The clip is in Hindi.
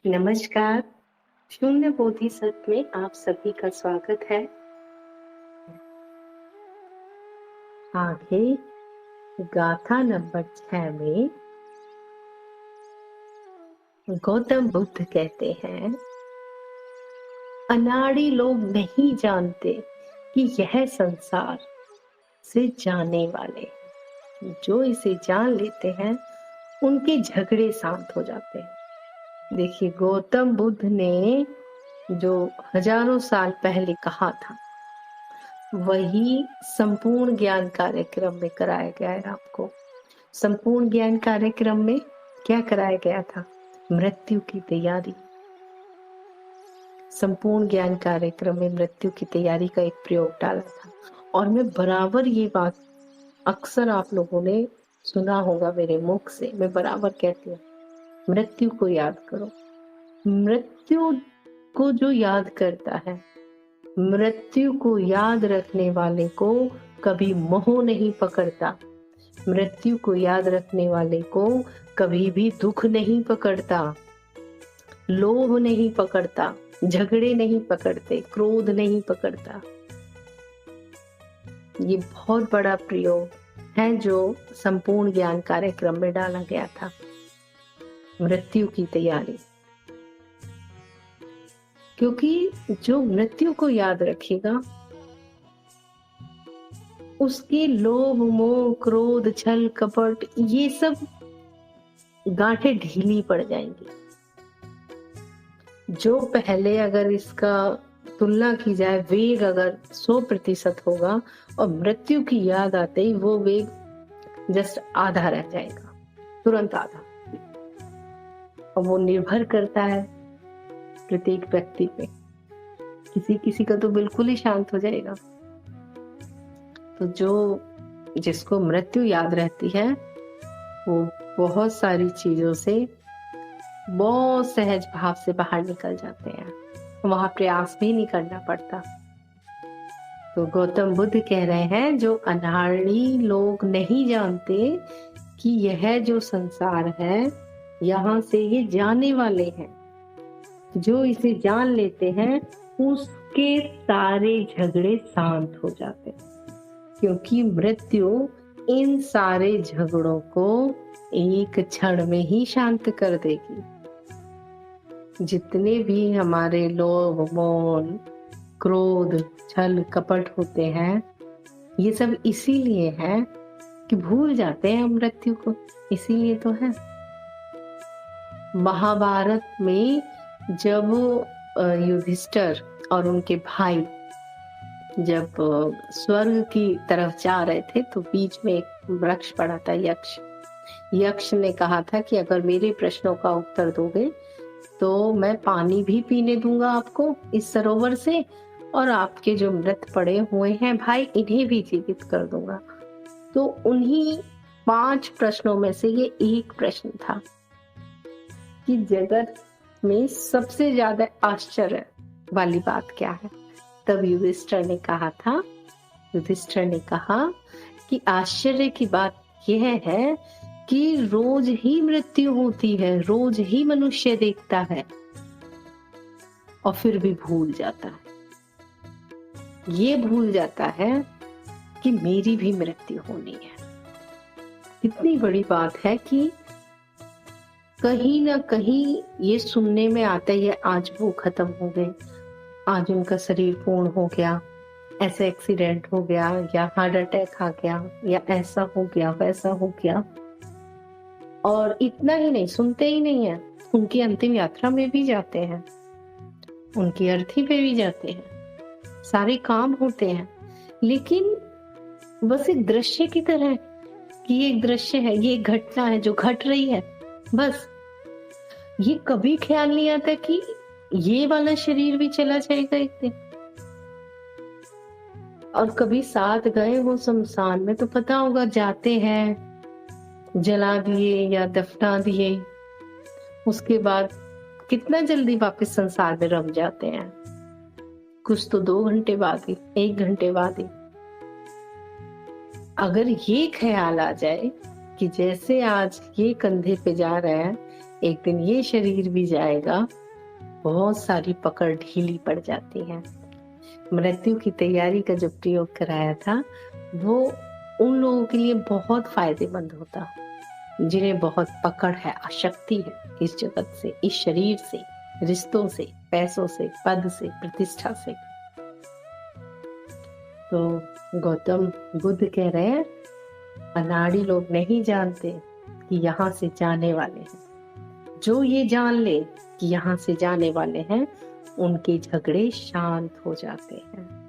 नमस्कार, शून्य बोधिसत्व में आप सभी का स्वागत है। आगे गाथा नंबर 6 में गौतम बुद्ध कहते हैं, अनाड़ी लोग नहीं जानते कि यह संसार से जाने वाले, जो इसे जान लेते हैं उनके झगड़े शांत हो जाते हैं। देखिए, गौतम बुद्ध ने जो हजारों साल पहले कहा था वही संपूर्ण ज्ञान कार्यक्रम में कराया गया है। आपको संपूर्ण ज्ञान कार्यक्रम में क्या कराया गया था? मृत्यु की तैयारी। संपूर्ण ज्ञान कार्यक्रम में मृत्यु की तैयारी का एक प्रयोग डाला था। और मैं बराबर ये बात अक्सर आप लोगों ने सुना होगा मेरे मुख से, मैं बराबर कहती हूँ, मृत्यु को याद करो। मृत्यु को जो याद करता है, मृत्यु को याद रखने वाले को कभी मोह नहीं पकड़ता। मृत्यु को याद रखने वाले को कभी भी दुख नहीं पकड़ता, लोभ नहीं पकड़ता, झगड़े नहीं पकड़ते, क्रोध नहीं पकड़ता। ये बहुत बड़ा प्रयोग है जो संपूर्ण ज्ञान कार्यक्रम में डाला गया था, मृत्यु की तैयारी। क्योंकि जो मृत्यु को याद रखेगा उसके लोभ मोह क्रोध छल कपट ये सब गांठें ढीली पड़ जाएंगी। जो पहले अगर इसका तुलना की जाए, वेग अगर 100% होगा और मृत्यु की याद आते ही वो वेग जस्ट आधा रह जाएगा, तुरंत आधा। और वो निर्भर करता है प्रत्येक व्यक्ति पे, किसी किसी का तो बिल्कुल ही शांत हो जाएगा। तो जो जिसको मृत्यु याद रहती है वो बहुत सारी चीजों से बहुत सहज भाव से बाहर निकल जाते हैं, वहां प्रयास भी नहीं करना पड़ता। तो गौतम बुद्ध कह रहे हैं, जो अनाड़ी लोग नहीं जानते कि यह जो संसार है यहाँ से ये जाने वाले हैं, जो इसे जान लेते हैं उसके सारे झगड़े शांत हो जाते हैं। क्योंकि मृत्यु इन सारे झगड़ों को एक क्षण में ही शांत कर देगी। जितने भी हमारे लोभ मोह क्रोध छल कपट होते हैं, ये सब इसीलिए है कि भूल जाते हैं मृत्यु को, इसीलिए तो है। महाभारत में जब युधिष्ठिर और उनके भाई जब स्वर्ग की तरफ जा रहे थे तो बीच में एक वृक्ष पड़ा था, यक्ष। यक्ष ने कहा था कि अगर मेरे प्रश्नों का उत्तर दोगे तो मैं पानी भी पीने दूंगा आपको इस सरोवर से, और आपके जो मृत पड़े हुए हैं भाई, इन्हें भी जीवित कर दूंगा। तो उन्हीं 5 प्रश्नों में से ये एक प्रश्न था कि जगत में सबसे ज्यादा आश्चर्य वाली बात क्या है। तब युधिष्ठिर ने कहा कि आश्चर्य की बात यह है कि रोज ही मृत्यु होती है, रोज ही मनुष्य देखता है और फिर भी भूल जाता है। ये भूल जाता है कि मेरी भी मृत्यु होनी है। इतनी बड़ी बात है कि कहीं ना कहीं ये सुनने में आता है, आज वो खत्म हो गए, आज उनका शरीर पूर्ण हो गया, ऐसा एक्सीडेंट हो गया, या हार्ट अटैक आ गया, या ऐसा हो गया वैसा हो गया। और इतना ही नहीं, सुनते ही नहीं है, उनकी अंतिम यात्रा में भी जाते हैं, उनकी अर्थी पे भी जाते हैं, सारे काम होते हैं, लेकिन बस एक दृश्य की तरह कि ये एक दृश्य है, ये एक घटना है जो घट रही है, बस। ये कभी ख्याल नहीं आता कि ये वाला शरीर भी चला जाएगा एक दिन। और कभी साथ गए हो शमशान में तो पता होगा, जाते हैं, जला दिए या दफना दिए, उसके बाद कितना जल्दी वापस संसार में रम जाते हैं। कुछ तो 2 घंटे बाद ही, 1 घंटे बाद ही। अगर ये ख्याल आ जाए कि जैसे आज ये कंधे पे जा रहा है, एक दिन ये शरीर भी जाएगा, बहुत सारी पकड़ ढीली पड़ जाती है। मृत्यु की तैयारी का जो प्रयोग कराया था, वो उन लोगों के लिए बहुत फायदेमंद होता जिन्हें बहुत पकड़ है, आसक्ति है इस जगत से, इस शरीर से, रिश्तों से, पैसों से, पद से, प्रतिष्ठा से। तो गौतम बुद्ध कह रहे हैं, अनाड़ी लोग नहीं जानते कि यहाँ से जाने वाले हैं। जो ये जान ले कि यहाँ से जाने वाले हैं, उनके झगड़े शांत हो जाते हैं।